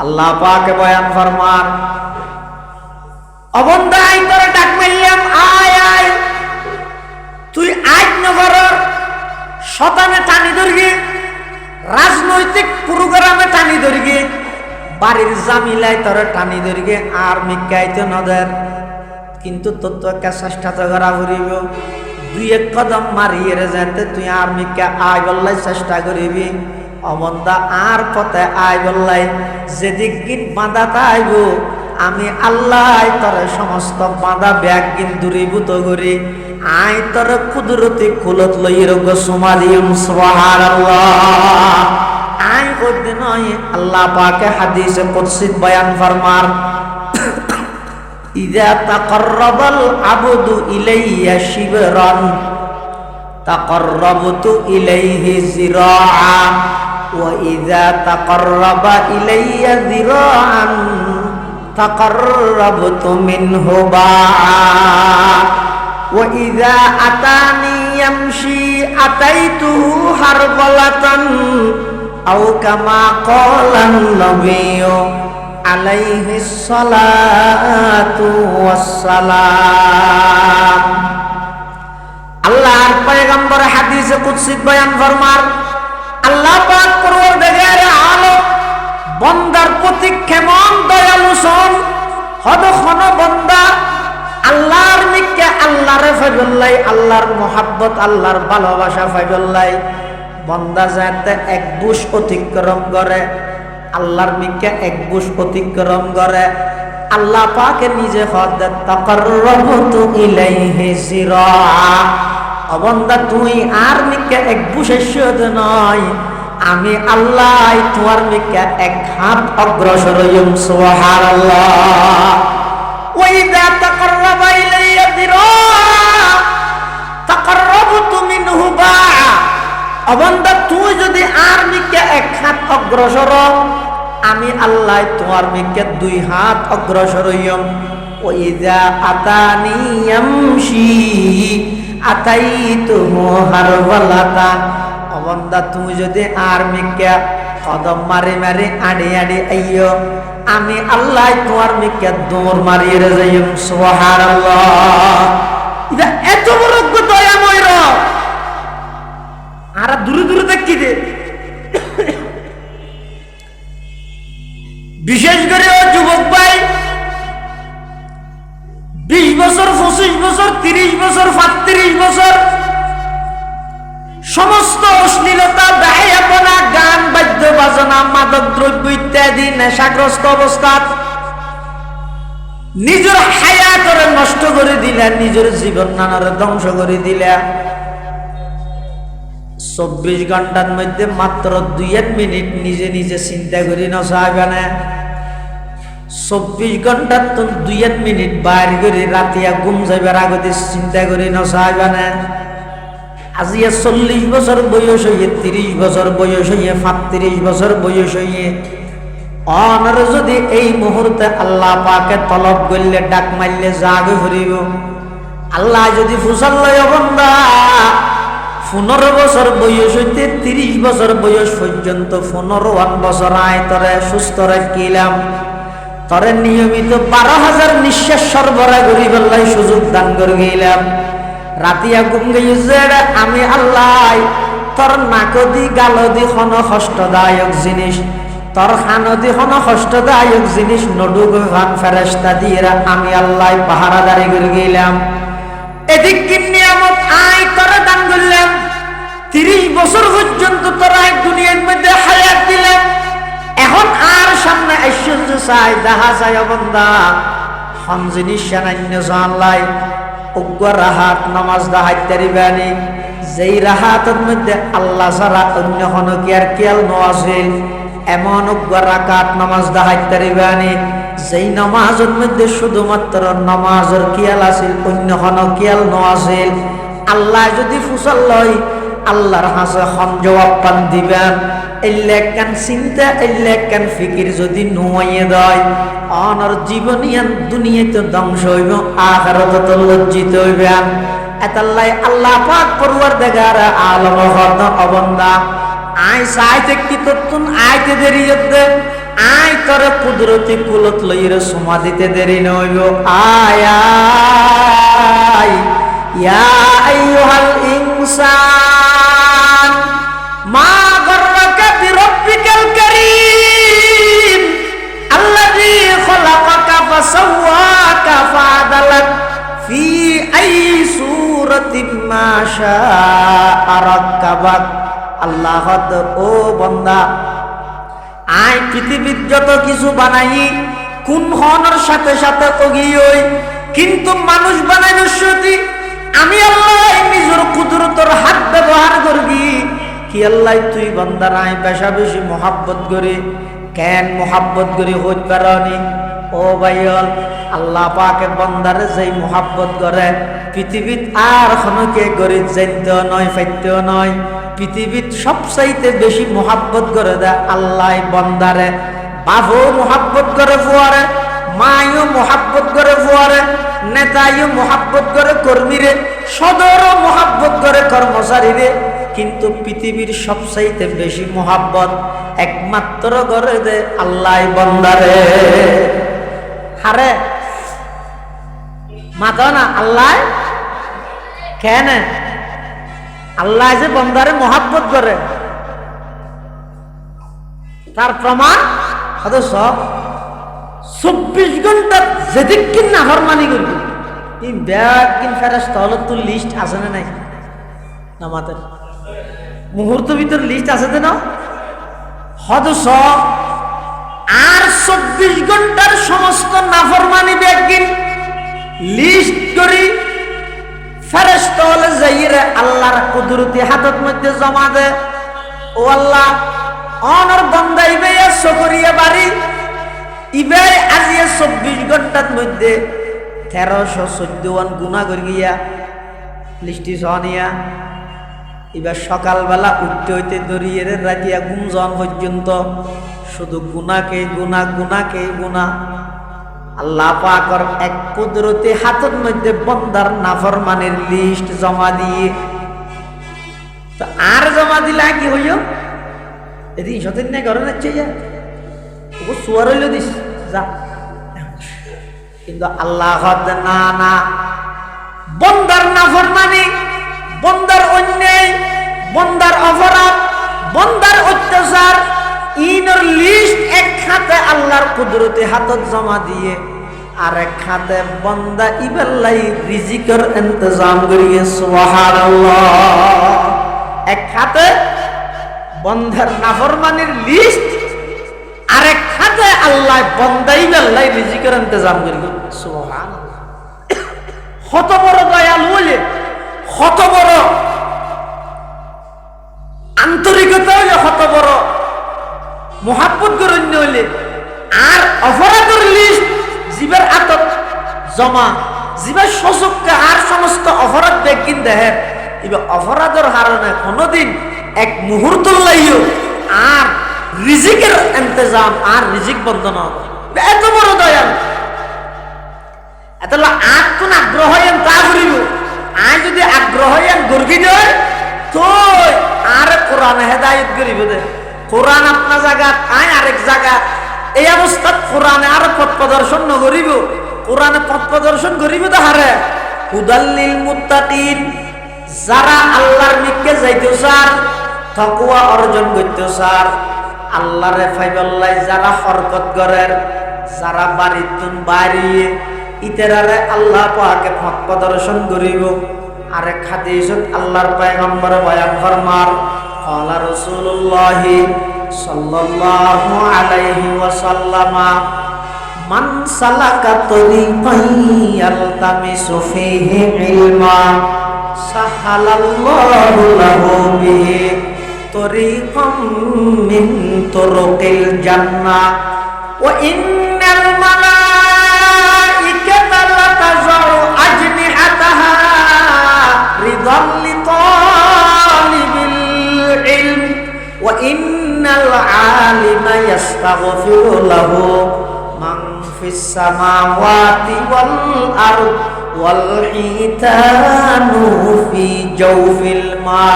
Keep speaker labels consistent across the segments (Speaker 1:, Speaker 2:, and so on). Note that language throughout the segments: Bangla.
Speaker 1: আল্লাহ পাক বয়ান ফরমান, অবন্ধা আই তোরে ডাক মারলাম, আয় আয়, তুই আজ নগর শতানে টানি ধরবি, রাজনৈতিক প্রোগ্রামে টানি ধরবি, বাড়ির জামিলাই তোরে টানি ধরবি, আর মিকাইতে নদের। কিন্তু তোর তো একটা চেষ্টা তো করা করিব, দুই এক কদম মারিয়ে যেতে তুই আর মিকা আয় বললাই চেষ্টা করিবি। অবন্ধা আর পথে আয় বললাই, যেদিক গিন বাঁধা আইব আমি আল্লাহ তোর সমস্ত বাঁধা ব্যাগ গিন দূরীভূত করি, আয় তোর কুদরতি কুলত লইর গো সুমারিয়ম সুবহানাল্লাহ। আয় কইতে নয়, আল্লাহ পাকে হাদিসে কুদসি বয়ান ফরমার, ইযা তাকাররাবাল আবদু ইলাইয়া শিবরান তাকাররাবতু ইলাইহি যিরাআ ওয়া ইযা তাকাররাবা ইলাইয়া যিরাআন তাকাররাবতু মিনহু বাআ ওয়া ইযা আতানি ইয়ামশি আতাইতুহু হারবালাতান আও কামা ক্বালান নাবিয়্যু আলাইহিস সালাতু ওয়াস সালাম। আল্লাহর পয়গম্বর হাদিসে কুদসি বয়ান ফরমার, আল্লাহ পাক পরওয়ারদিগার আলম বান্দার প্রতি কেমন দয়ালু সন, হদখন বান্দা আল্লাহর নিকে আল্লাহরে ফাইবল্লাই, আল্লাহর মোহাব্বত আল্লাহর ভালোবাসা ফাইবল্লাই, বান্দা যাতে এক বুশ অতিক্রম করে, আল্লাহর মিকে এক বুশ অতিক্রম করে, আল্লাহ পাকে নিজে হদে তাকাররাবতু ইলাইহি যিরাআ। অবন্দা তুই আর মিকে এক বুশের শোধ নয়, আমি আল্লাহ তোমার মিকে এক হাত অগ্রসর হইম সুবহানাল্লাহ। ওয়া ইযা তাকাররাবা ইলাইয়া যিরাআ তাকাররাবতু মিনহু বাআ। অবন্দা তুই যদি আর মিকে এক হাত অগ্রসর, আমি আল্লাহ তোমার মিকে দুই হাত অগ্রসর হইম। ওয়া ইযা আতানি ইয়ামশি আতাইতুহু হারওয়ালাতান। অবন্দা তুই যদি আর মিকে কদম মারি মারি আড়ি আড়ি আইয়ো, আমি আল্লাহ তোমার মিকে দৌড় মারিয়ে যাইম সুবহানাল্লাহ। এটা এত বড় দয়াময় রব, আর দূরে দূরে দেখি দে। বিশেষ করে যুবক ভাই, 20 বছর 25 বছর 30 বছর 35 বছর সমস্ত অশ্লীলতা, ব্যয়াপনা, গান, বাদ্য বাজনা, মাদক দ্রব্য ইত্যাদি নেশাগ্রস্ত অবস্থাত নিজের হায়াতরে নষ্ট করে দিলা, নিজের জীবন নানারে ধ্বংস করে দিলা। 24 ঘন্টার মধ্যে মাত্র 2 মিনিট নিজে নিজে চিন্তা করি না চাইবে না। 24 ঘন্টার তো 2 মিনিট বাইর করে রাতিয়া ঘুম যাইবার আগতে চিন্তা করি না চাইবে না। আজিয়া 40 বছর বয়স হইয়ে, 30 বছর বয়স হইয়ে, 35 বছর বয়স হইয়ে, অনার যদি এই মুহূর্তে আল্লাহ পাকে তলব করলে, ডাক মারলে জাগে ফুরিব। আল্লাহ যদি ফুসাল লয় বন্দা 15 বছর বয়স হইতে 30 বছর বয়স পর্যন্ত 15 বছর আয় তরে সুস্থ রাখিলাম, তরে নিয়মিত 12,000 নিঃশ্বাস সরবরাহ করি বললাই সুযোগ দান করে গেলাম। রাতিয়া ঘুম গেছে আমি আল্লাহ তোর নাকদি গালদি হন কষ্টদায়ক জিনিস, তোর খানদি হন কষ্টদায়ক জিনিস নডুগ ভান ফেরেশতা দিয়ে আমি আল্লাহ পাহারাদারি করে গেলাম। এদিক নিয়ামত আয় তোরে দান করলাম, 30 বছর পর্যন্ত তোরা এক দুনিয়ার মধ্যে হায়াত দিলাম। এখন আর সামনে ঐশ্বর্য চাই, দেখা চাই বন্দা হন জিনিস সানান্য জানলাই উগ্র রাহাত নামাজ দাহাইতারি বানি, যেই রাহাতের মধ্যে আল্লাহ ছাড়া অন্য হন কি আর খেয়াল নওয়াজিল, এমন উগ্র রাকাত নামাজ দাহাইতারি বানি, যেই নামাজের মধ্যে শুধুমাত্র নামাজের খেয়াল আছিল, অন্য হন খেয়াল নওয়াজিল। আল্লাহ যদি ফুসাল লয়, আল্লাহর হাসে হন জবাব পান দিবেন। এলেকান চিন্তা এলেকান ফিকির যদি নুয়াইয়ে দেয়, অনর জীবনিয়ান দুনিয়াতে ধ্বংস হইব, আখিরাতে তো লজ্জিত হইবেন। এতাল্লাই আল্লাহ পাক পরওয়ারদিগার আলম হরদ অবন্দা আই চাইতে কি তুন আইতে দেরি হতে আয় তোর কুদরতি কুলত লইরে সুমা দিতে দেরি নইব। আয় আয় ইয়া আইয়ুহাল ইনসান মা গররাকা বিরব্বিকাল কারীম আল্লাযী খলাকাকা ফাসাওয়াকা ফাআদালাক ফি আই সূরাতিন মা শাআ রাক্কাবাক। আল্লাহ ও বান্দা, আয় পৃথিবীর যত কিছু বানাই কোন হনর সাথে সাথে অগিয়ই, কিন্তু মানুষ বানাই নশ্বতি আমি আল্লাহ নিজের কুদরতর হাত ব্যবহার করবি। কি আল্লাহ তুই বান্দার আয় বেশা বেশি মোহাব্বত করে কেন মোহাব্বত করে হইতে পারনি? ও ভাইয়ল, আল্লাহ পাকে বান্দারে যেই মোহাব্বত করে পৃথিবীত আর খনকে গরিব জানতেও নয় ফাইতেও নয়। পৃথিবীত সবচাইতে বেশি মোহাব্বত করে দেয় আল্লাহ বান্দারে। বাপও মোহাব্বত করে ফুয়ারে, মায়ও মোহাব্বত করে ফুয়ারে, নেতাইও মোহাব্বত করে কর্মীরে, সদরও মোহাব্বত করে কর্মচারীরে। কিন্তু পৃথিবীর সবচাইতে বেশি মোহাব্বত একমাত্র করে দে আল্লাহ বান্দারে। হারে মাতো না আল্লাহ কেন? আল্লাহ যে বান্দারে মোহাব্বত করে তার প্রমাণ হয়তো সব 24 ঘন্টা যেদিক কিন না হরমানি করবি এই ব্যাগ কিন ফেরেশতা হলো তোর লিস্ট আছে না নাই? নামাতের মুহূর্ত ভিতর লিস্ট আছে তো না? হয়তো সব আর 24 ঘন্টার সমস্ত নাফরমানি ব্যাগিন লিস্ট করি ফেরেশতা হলে যাইরে আল্লাহর কুদরতি হাতত মধ্যে জমা দে। ও আল্লাহ অনর বান্দা ইবেয়া সকরিয়া বাড়ি ইবে আজিয়া 24 ঘন্টার মধ্যে 1314 গুনাহ করে গিয়া লিস্টি সনিয়া। এবার সকালবেলা উঠতে হইতে দরিয়ে রাতিয়া ঘুম যাওয়ান পর্যন্ত শুধু গুনাকে গুনাহ গুনাকে গুনাহ। আল্লাহ পাকর এক কুদরতি হাতের মধ্যে বান্দার নাফরমানের লিস্ট জমা দিয়ে তো আর জমা দিলা কি হইও এদিন সতেন না ঘরে যাচ্ছে ও সুয়ার হইল দিস যা। কিন্তু আল্লাহ না না, বান্দার নাফরমানি, বান্দার অন্যায়, বান্দার অপরাধ, বান্দার অত্যাচার ইনর লিস্ট এক খাতে আল্লাহর কুদরতি হাতত জমা দিয়ে আর এক খাতে বান্দা ইবেল্লাই রিজিকের ইন্তজাম করিয়ে। সুবহানাল্লাহ। এক খাতে বান্দার নাফরমানির লিস্ট আর এক খাতে আল্লাহ বান্দা ইবেল্লাই রিজিকের ইন্তজাম করিয়ে। সুবহানাল্লাহ। কত বড় দয়ালু হইলে, কত বড় আন্তরিকতা হইলে, কত বড় মোহাব্বত গরণ্য হইলে আর অপরাধের লিস্ট জীবের আতত জমা, জীবের সশক্তি আর সমস্ত অপরাধ বেগিন দেহে এবার অপরাধের কারণে কোনোদিন এক মুহূর্ত লাইও আর রিজিকের ইন্তজাম আর রিজিক বন্ধ না হবে। এত বড় দয়াল এত আগ কোন আগ্রহ তা করিব। আয় যদি আগ্রহ গর্বি দেয় তো আর কোরআন হেদায়ত করিব দে। কোরআন আপনার জায়গা আয় আরেক জায়গা এই অবস্থাত কোরআনে আর পথ প্রদর্শন নকরিব, কোরআনে পথ প্রদর্শন করিব তো হারে হুদাল্লিল মুত্তাকিন। যারা আল্লাহর নিকটে যাইতে চার, তাকওয়া অর্জন করতে চার, আল্লাহরে ফাইবাল্লাই যারা হরকত করেন, যারা বাড়িতুন বাড়িয়ে ইতেরারে আল্লাহ পাকে পথ প্রদর্শন করিব। আরেক হাদিসত আল্লাহর পয়গম্বর বয়ান ফরমার ক্বালা রাসূলুল্লাহ সাল্লাল্লাহু আলাইহি ওয়াসাল্লাম মান সালাকা তরিকান ইয়ালতামিসু ফীহি ইলমা সাহালাল্লাহু লাহু বিহি তরিকাম মিন তুরুকিল জান্নাহ ওয়া ইন্নাল মালাইকাতা লাতাযাউ আজনিহাতাহা রিদাল লিতালিবিল ইলম ওয়া ইন্নাল আলিমা ইস্তাগফিরু লাহু মান ফিস সামাওয়াতি ওয়াল আরদ ওয়াল হিতানু ফি জাওফিল মা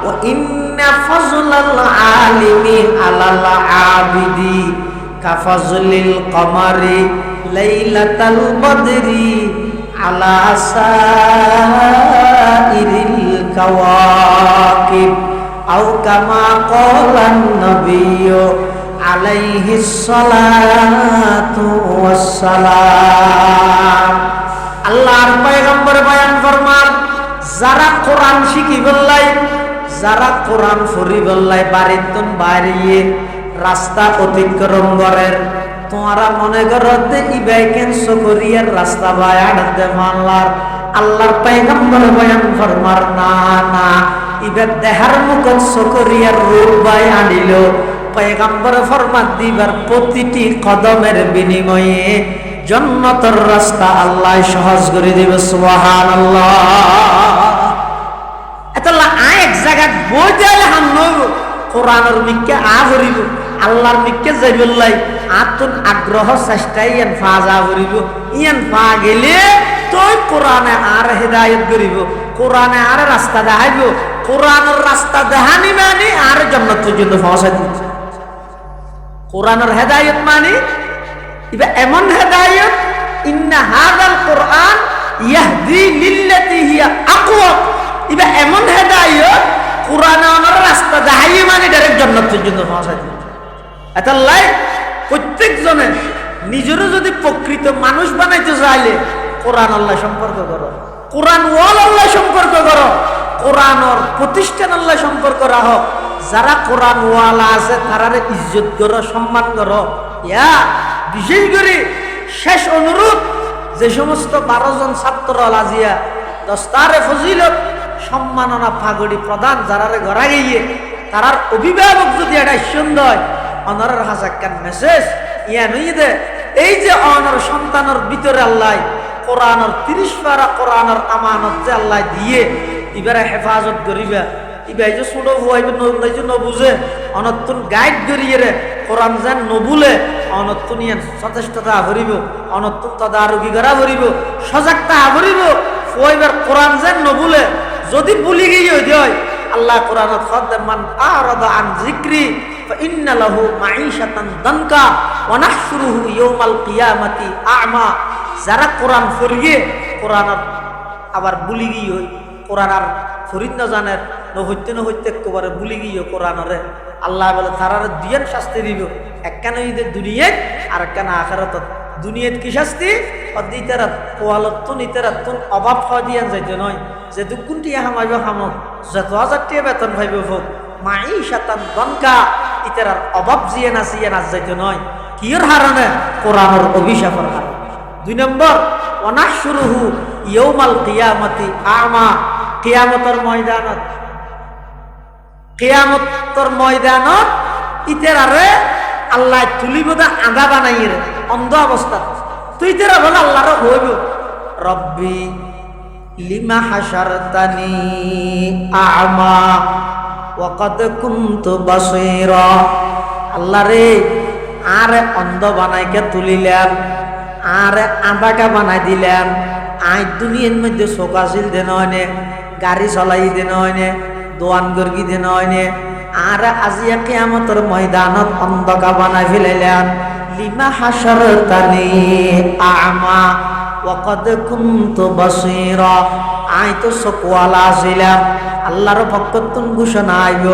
Speaker 1: ওয়া ইন্না ফাজলাল আলিমি আলাল আবিদি কাফাজলিল কমারি লাইলাতাল বদরি আলা সাইরিল কাওয়াকিব আও কামা ক্বালান নবিয়্যু আলাইহিস সালাতু ওয়াস সালাম। আল্লাহর পয়গম্বর বয়ান ফরমান, যারা কোরআন শিখি বললাই, যারা কোরআন পড়ি বললাই, বাড়িতন বাইরে রাস্তা অতিক্রম করেন, তোমারা মনে করো যে ইবাই কেনসো করিয়ার রাস্তা বায়াড়তে মানলার। আল্লাহর পয়গম্বর বয়ান ফরমার, না না, ইবা দেহার মুখত সকরিয়ার রূপ বাই আনিল। পয়গম্বর ফরমান দিবার প্রতিটি কদমের বিনিময়ে জান্নাতের রাস্তা আল্লাহ সহজ করে দিবে। সুবহানাল্লাহ। এতলা আয় এক জায়গা বইলে হান্ন কোরআনের মিক্কে আ ভরিব, আল্লাহর মিক্কে যাইবল্লাই আতুন আগ্রহ চেষ্টাই ইয়ান ফাজা ভরিব। ইয়ান পা গেলে তুই কোরআনে আর হেদায়েত করিব, কোরআনে আর রাস্তা দেখাইব, কোরআনের রাস্তা দেখানি মানে আর জান্নাত পর্যন্ত পৌঁছাই দিবে। কোরআনের হেদায়েত মানে ইবা এমন হেদায়েত, ইন্না হাযাল কোরআন ইয়াহদি লিল্লাতি হিয়া আকওয়াম। ইবা এমন হেদায়েত কোরআনের রাস্তা দেখাই মানে ডাইরেক্ট জান্নাত পর্যন্ত পৌঁছাই দিবে। এতাল্লাই প্রত্যেকজনে নিজেরও যদি প্রকৃত মানুষ বানাইতে চাইলে কোরআন আল্লাহ সম্পর্ক করো, কোরআন ওয়াল আল্লাহ সম্পর্ক করো, কোরআনের প্রতিষ্ঠান আল্লাহ সম্পর্ক রাখো। যারা কোরআন ওয়ালা আছে তারারে ইজ্জত করো, সম্মান করো। ইয়া বিশেষ করে শেষ অনুরোধ, যে সমস্ত 12 জন ছাত্র লাজিয়া দস্তারে ফজিলত সম্মাননা পাগড়ি প্রদান যারারে ঘরা গিয়ে, তারার অভিভাবক যদি এটা সুন্দর অনরের হাজাক্কান মেসেজ ইয়া নই দে, এই যে অনর সন্তানের ভিতরে আল্লাহ কোরআনের 30 পারা কোরআনের আমানত যে আল্লাহ দিয়ে ইবারে হেফাজত করিবা। ইবাই যে ছোট হইবে নবুঝে অনতুন গাইড করিয়ে রে কোরআন যেন নবুলে অনতুন ইয়ান সচেষ্টতা ভরিব, অনতুন তদারকি করা ভরিব, সজাগতা ভরিব। হইবার কোরআন যেন নবুলে যদি ভুলি গিয়ে হয় আল্লাহ কোরআনত খদ্দে মান আরাদা আন যিকরি ফাইন্না লাহু মাঈশাতান দানকা ওয়া নাহশুরুহু ইয়াউমাল কিয়ামাতি আ'মা। যারা কোরআন পড়িয়ে কোরআনত আবার ভুলি গিয়ে হয়, কোরআন আর ফরিদ না জানেন নহত্যে একবারে ভুলি গিয়ে কোরআনরে আল্লাহ বলে তারার দুইয়ের শাস্তি দিব। একখানে ঈদের দুনিয়াত আর একখানে আখিরাত। দুনিয়াত কি শাস্তি? অদ্বিতারাত পোয়ালতুন ইতারাতুন অভাব খাওয়া দিয়ান যাইতে নয়, যে দুকুনটি হামাইব হামক, যত হাজার টিয়া বেতন ভাইব হোক, মাঈশাতান দানকা ইতারার অভাব জিয়ে না যাইতে নয়। কিয়র হারণে? কোরআনের অভিশাপের হারণে। 2 নম্বর, ওয়ানাহশুরুহু ইয়াউমাল কিয়ামাতি আ'মা। কিয়ামতের ময়দানত, কিয়ামতের ময়দানত ইতারারে আল্লাহ তুলিব দা আধা বানাইয়ে রে অন্ধ অবস্থা। তুই তেরা বলে আল্লাহর হইব, রব্বি লিমা হাশারতানি আ'মা ওয়া ক্বাদ কুনতু বাসীরা। আল্লাহ রে আরে অন্ধ বানাইকে তুলিলাম, আরে আধাকা বানাই দিলাম। আই দুনিয়ার মধ্যে চোখ আছিল দেন হয়নে, গাড়ি চলাই দেন হয়নে, দোয়ান গর্গি দেন হয়নে, আর আজিয়া কিয়ামতের ময়দানত অন্ধকা বানাই ফেলাইলাম। লিমা হাশারতানি আ'মা ওয়া ক্বাদ কুনতু বাসীরা। আই তো চোখওয়ালা ছিলাম। আল্লাহর পক্ষতুন ঘোষণা আইব,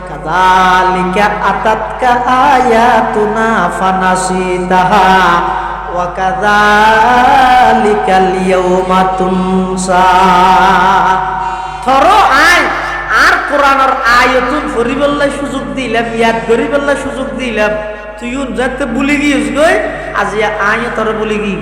Speaker 1: কাযালিকা আতাতকা আয়াতুনা ফানাসিতাহা ওয়া কাযালিকাল ইয়াউমা তুনসা। থরো আই আর কোরআনের আয়াতুন ফরিবল্লাই সুযোগ দিলাম, ইয়াদ করিবল্লাই সুযোগ দিলাম, তুইও যাতে ভুলে গিয়েছ গই, আজি আয়াতর ভুলে গিয়ে